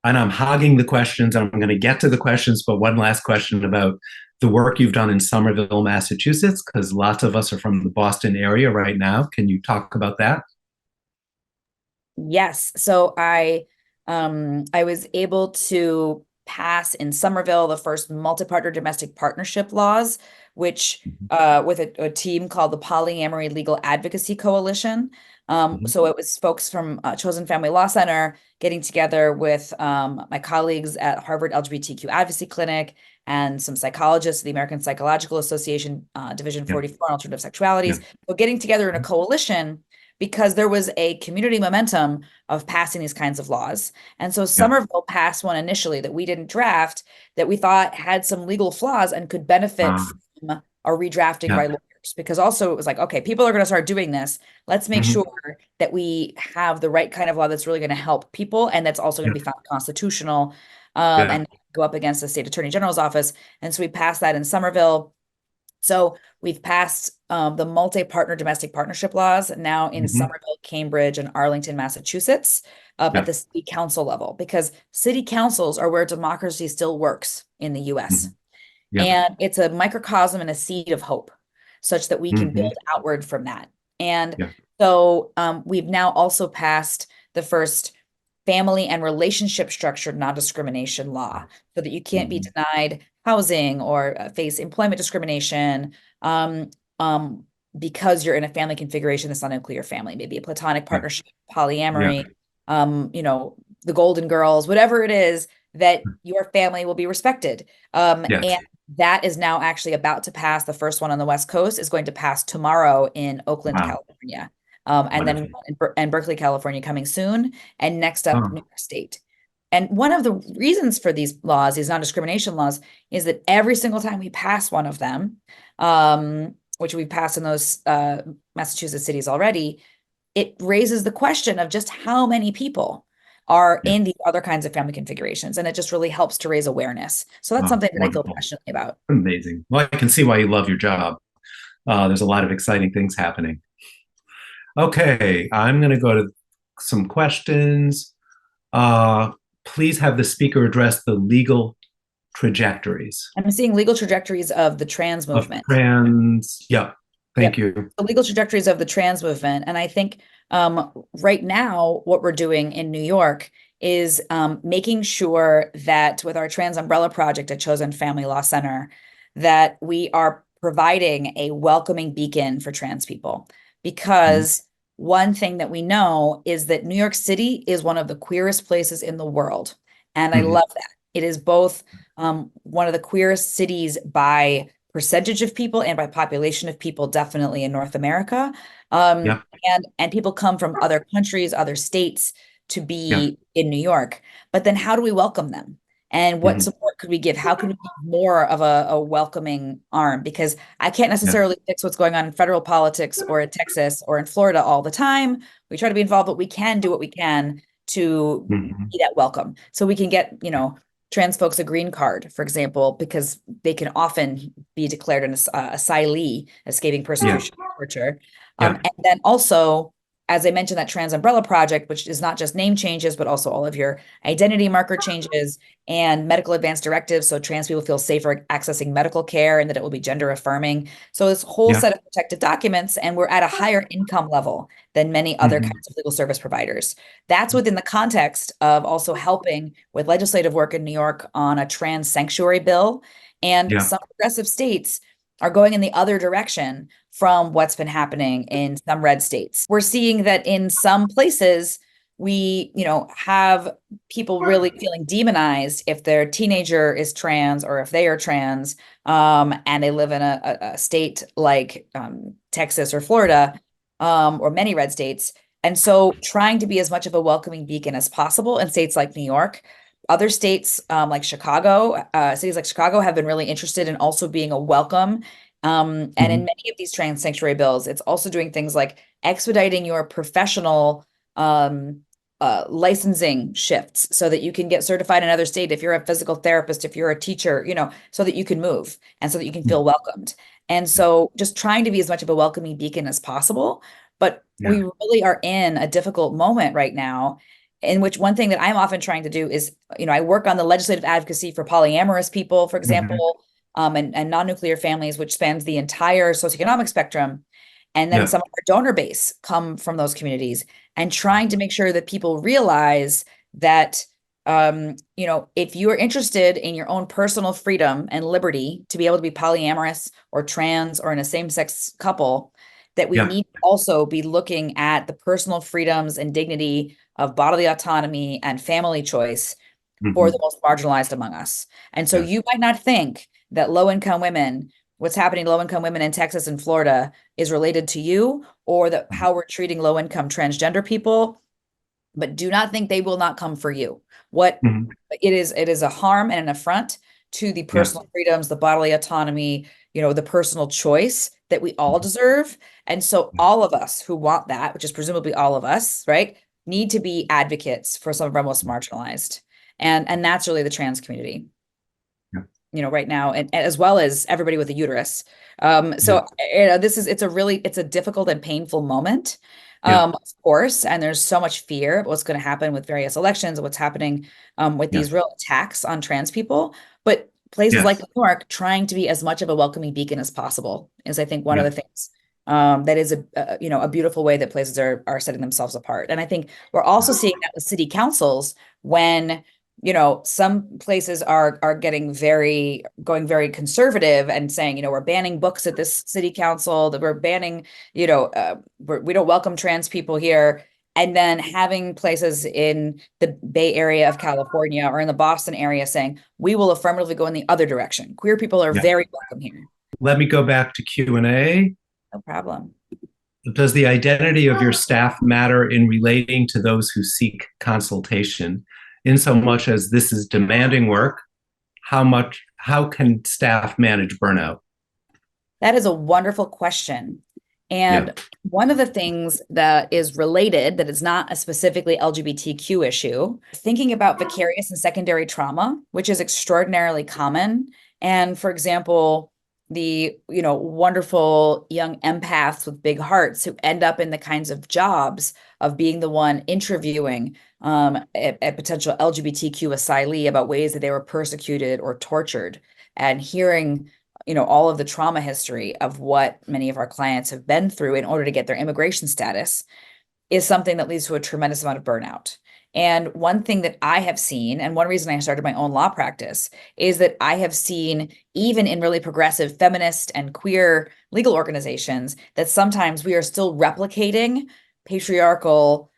And I'm hogging the questions, and I'm going to get to the questions, but one last question about the work you've done in Somerville, Massachusetts, because lots of us are from the Boston area right now. Can you talk about that? Yes. So I was able to pass in Somerville the first multi-partner domestic partnership laws, which with a team called the Polyamory Legal Advocacy Coalition. Mhm. So it was folks from Chosen Family Law Center getting together with my colleagues at Harvard LGBTQ Advocacy Clinic and some psychologists, the American Psychological Association, Division Yeah. 44 on Alternative Yeah. Sexualities. So getting together in a coalition because there was a community momentum of passing these kinds of laws. And so Yeah. Somerville passed one initially that we didn't draft that we thought had some legal flaws and could benefit Uh, from a redrafting yeah. by lawyers. Because also it was like, okay, people are going to start doing this. Let's make Mhm. sure that we have the right kind of law that's really going to help people and that's also going Yeah. to be found constitutional Yeah. and go up against the state attorney general's office. And so we passed that in Somerville. So we've passed the multi-partner domestic partnership laws now in Mhm. Somerville, Cambridge, and Arlington, Massachusetts, at Yeah. the city council level, because city councils are where democracy still works in the US. Mhm. Yeah. And it's a microcosm and a seed of hope, such that we can Mhm. build outward from that. And Yeah. so we've now also passed the first family and relationship structured non-discrimination law, so that you can't be Mhm. denied housing or face employment discrimination um, um, because you're in a family configuration that's not a nuclear family, maybe a platonic Yeah. partnership, Yeah. polyamory, the Golden Girls, whatever it is, that your family will be respected. And Yes. that is now actually about to pass. The first one on the West Coast is going to pass tomorrow in Oakland, Wow. California. And then Wonderful. in Berkeley, California coming soon. And next up, New Oh, York State. And one of the reasons for these laws, these non-discrimination laws, is that every single time we pass one of them, which we've passed in those Massachusetts cities already, it raises the question of just how many people are yeah. in these other kinds of family configurations. And it just really helps to raise awareness. So that's Oh, something that I feel wonderful. passionately about. Amazing. Well, I can see why you love your job. There's a lot of exciting things happening. Okay, I'm going to go to some questions. Uh, Please have the speaker address the legal trajectories I'm seeing legal trajectories of the trans of movement. trans. Yeah, thank Yep. you. The legal trajectories of the trans movement. And I think right now, what we're doing in New York is making sure that with our trans umbrella project at Chosen Family Law Center, that we are providing a welcoming beacon for trans people. Mhm. Because one thing that we know is that New York City is one of the queerest places in the world. And I Mhm. love that. It is both one of the queerest cities by percentage of people and by population of people, definitely in North America. Yeah, And people come from other countries, other states to yeah, be in New York. But then how do we welcome them? And what mhm. support could we give? How can we give more of a welcoming arm? Because I can't Yeah, necessarily fix what's going on in federal politics or in Texas or in Florida all the time. We try to be involved, but we can do what we can to mhm. be that welcome. So we can get, trans folks a green card, for example, because they can often be declared an asylee, escaping Yeah, persecution or torture. yeah, And then also, as I mentioned, that Trans Umbrella Project, which is not just name changes, but also all of your identity marker changes and medical advance directives. So trans people feel safer accessing medical care and that it will be gender affirming. So this whole yeah. set of protected documents, and we're at a higher income level than many other Mhm. kinds of legal service providers. That's within the context of also helping with legislative work in New York on a trans sanctuary bill. And Yeah, some progressive states are going in the other direction from what's been happening in some red states. We're seeing that in some places, we, have people really feeling demonized if their teenager is trans or if they are trans, and they live in a state like Texas or Florida, or many red states. And so trying to be as much of a welcoming beacon as possible in states like New York other states like Chicago, cities like Chicago have been really interested in also being a welcome. And in Mhm. many of these trans sanctuary bills, it's also doing things like expediting your professional um, licensing shifts so that you can get certified in another state if you're a physical therapist, if you're a teacher, so that you can move and so that you can Mhm. feel welcomed. And Yeah. so just trying to be as much of a welcoming beacon as possible. But Yeah. we really are in a difficult moment right now, in which one thing that I'm often trying to do is, I work on the legislative advocacy for polyamorous people, for Mhm. example, and non-nuclear families, which spans the entire socioeconomic spectrum. And then Yeah. some of our donor base come from those communities, and trying to make sure that people realize that, if you are interested in your own personal freedom and liberty to be able to be polyamorous or trans or in a same-sex couple, that we Yeah. need to also be looking at the personal freedoms and dignity of bodily autonomy and family choice for the Mhm. most marginalized among us. And so Yeah. you might not think that low-income women, what's happening to low-income women in Texas and Florida is related to you, or that Mhm. how we're treating low-income transgender people, but do not think they will not come for you. What Mhm. it is a harm and an affront to the Yeah. personal freedoms, the bodily autonomy, the personal choice that we all Mhm. deserve. And so Yeah. all of us who want that, which is presumably all of us, right, need to be advocates for some of our most marginalized. And that's really the trans community, Yeah. right now, and as well as everybody with a uterus. Yeah. So it's a difficult and painful moment, Yeah. of course, and there's so much fear of what's going to happen with various elections and what's happening with Yeah. these real attacks on trans people. But places like Yes. New York trying to be as much of a welcoming beacon as possible is, I think, one of Yeah. the things that is a beautiful way that places are setting themselves apart. And I think we're also seeing that with city councils when some places are going very conservative and saying, we're banning books at this city council, that we're banning, we don't welcome trans people here. And then having places in the Bay Area of California or in the Boston area saying, we will affirmatively go in the other direction. Queer people are Yeah. very welcome here. Let me go back to Q&A. No problem. Does the identity of your staff matter in relating to those who seek consultation? In so much as this is demanding work, how can staff manage burnout? That is a wonderful question. Yeah. And one of the things that is related, that is not a specifically LGBTQ issue, thinking about vicarious and secondary trauma, which is extraordinarily common. And for example, the wonderful young empaths with big hearts who end up in the kinds of jobs of being the one interviewing a potential LGBTQ asylee about ways that they were persecuted or tortured, and hearing all of the trauma history of what many of our clients have been through in order to get their immigration status, is something that leads to a tremendous amount of burnout. And one thing that I have seen, and one reason I started my own law practice, is that I have seen, even in really progressive feminist and queer legal organizations, that sometimes we are still replicating patriarchal,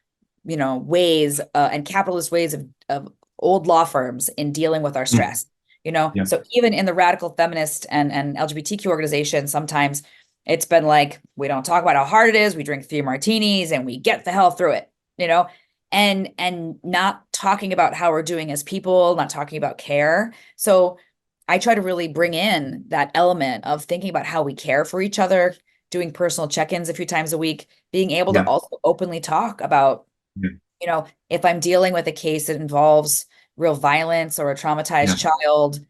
ways and capitalist ways of old law firms in dealing with our Mm. stress. Yeah. So even in the radical feminist and LGBTQ organization, sometimes it's been like, we don't talk about how hard it is. We drink 3 martinis and we get the hell through it, and not talking about how we're doing as people, not talking about care. So I try to really bring in that element of thinking about how we care for each other, doing personal check-ins a few times a week, being able to Yeah. also openly talk about, Yeah. if I'm dealing with a case that involves real violence or a Yeah. traumatized child,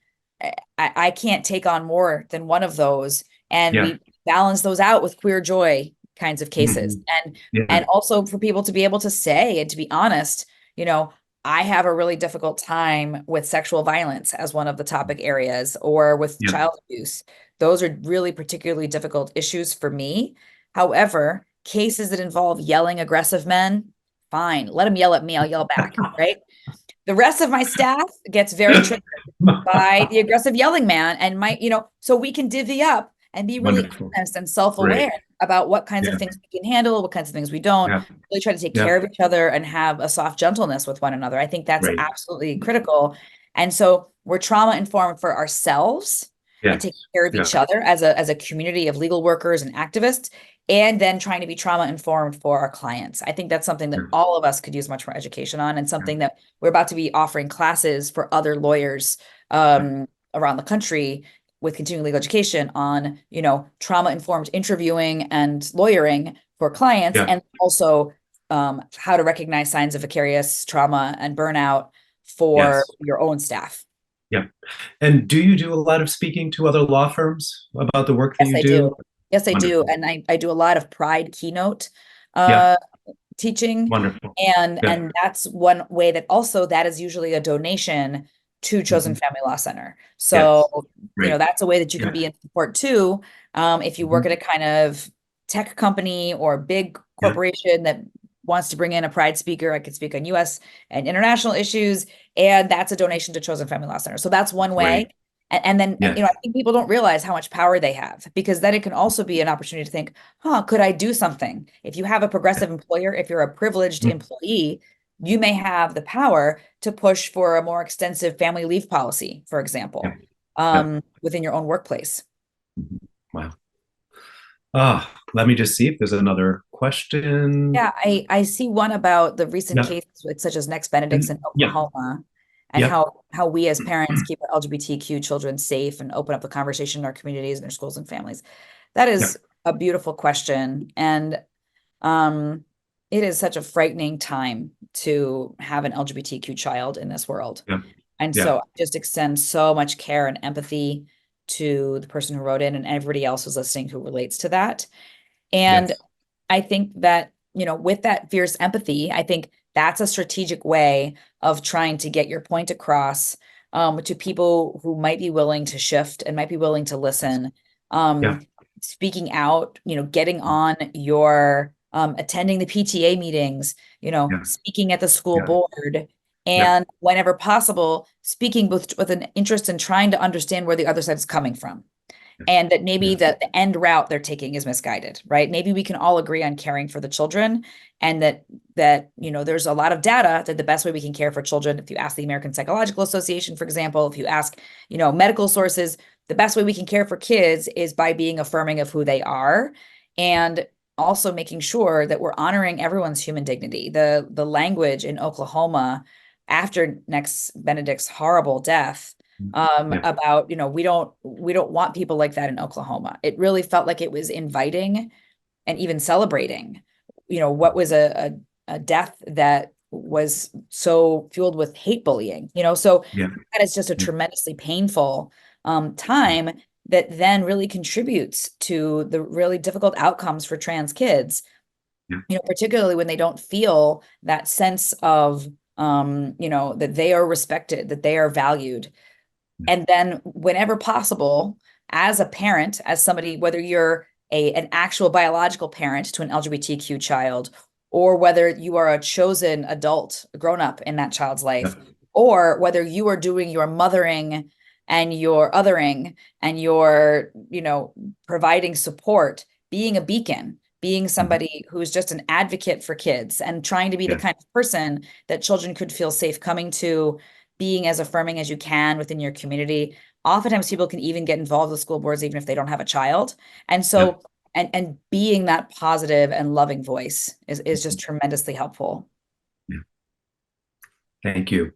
I can't take on more than one of those. And Yeah. we balance those out with queer joy kinds of cases. Mhm. And Yeah. also for people to be able to say and to be honest, I have a really difficult time with sexual violence as one of the topic areas, or with Yeah. child abuse. Those are really particularly difficult issues for me. However, cases that involve yelling aggressive men, fine, let them yell at me, I'll yell back, right? The rest of my staff gets very triggered by the aggressive yelling man, and so we can divvy up and be really Wonderful. honest and self-aware Great. about what kinds of Yeah. things we can handle, what kinds of things we don't, Yeah. really try to take Yeah. care of each other and have a soft gentleness with one another. I think that's Great. absolutely critical. And so we're trauma informed for ourselves and taking Yes. care of Yeah. each other as a community of legal workers and activists. and then trying to be trauma informed for our clients. I think that's something that all of us could use much more education on, and something that we're about to be offering classes for other lawyers around the country with continuing legal education on, trauma informed interviewing and lawyering for clients, and also how to recognize signs of vicarious trauma and burnout for your own staff. Yeah. And do you do a lot of speaking to other law firms about the work that you do? Yes, I do. And I do a lot of Pride keynote teaching. Wonderful. And that's one way that also that is usually a donation to Chosen Family Law Center. So, that's a way that you can be in support too. If you work at a kind of tech company or big corporation that wants to bring in a Pride speaker, I could speak on US and international issues, and that's a donation to Chosen Family Law Center. So that's one way. And then, I think people don't realize how much power they have, because then it can also be an opportunity to think, could I do something? If you have a progressive employer, if you're a privileged employee, you may have the power to push for a more extensive family leave policy, for example, within your own workplace. Wow. Let me just see if there's another question. Yeah, I see one about the recent cases such as Next Benedict's in Oklahoma, and how we as parents keep our LGBTQ children safe and open up the conversation in our communities and their schools and families. That is a beautiful question. And it is such a frightening time to have an LGBTQ child in this world. And so I just extend so much care and empathy to the person who wrote in and everybody else who's listening who relates to that. And I think that, with that fierce empathy, I think that's a strategic way of trying to get your point across to people who might be willing to shift and might be willing to listen. Speaking out, getting on your attending the PTA meetings, speaking at the school board, and whenever possible, speaking with an interest in trying to understand where the other side is coming from. And that maybe the end route they're taking is misguided, right? Maybe we can all agree on caring for the children, and that there's a lot of data that the best way we can care for children, if you ask the American Psychological Association, for example, if you ask, medical sources, the best way we can care for kids is by being affirming of who they are, and also making sure that we're honoring everyone's human dignity. The language in Oklahoma after Next Benedict's horrible death about, we don't want people like that in Oklahoma. It really felt like it was inviting and even celebrating, what was a death that was so fueled with hate bullying, so that is just a tremendously painful time that then really contributes to the really difficult outcomes for trans kids, particularly when they don't feel that sense of, that they are respected, that they are valued. And then whenever possible, as a parent, as somebody, whether you're an actual biological parent to an LGBTQ child, or whether you are a chosen adult, grown up in that child's life, or whether you are doing your mothering and your othering and your, providing support, being a beacon, being somebody who's just an advocate for kids and trying to be the kind of person that children could feel safe coming to, being as affirming as you can within your community. Oftentimes people can even get involved with school boards, even if they don't have a child. And so, and being that positive and loving voice is just tremendously helpful. Thank you.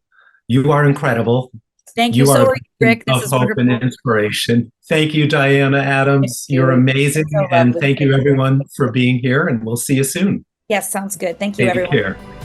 You are incredible. Thank you so much, Rick. This is wonderful. Hope and inspiration. Thank you, Diana Adams. You're amazing. And thank you, everyone, for being here. And we'll see you soon. Yes, sounds good. Thank you, everyone. Take care.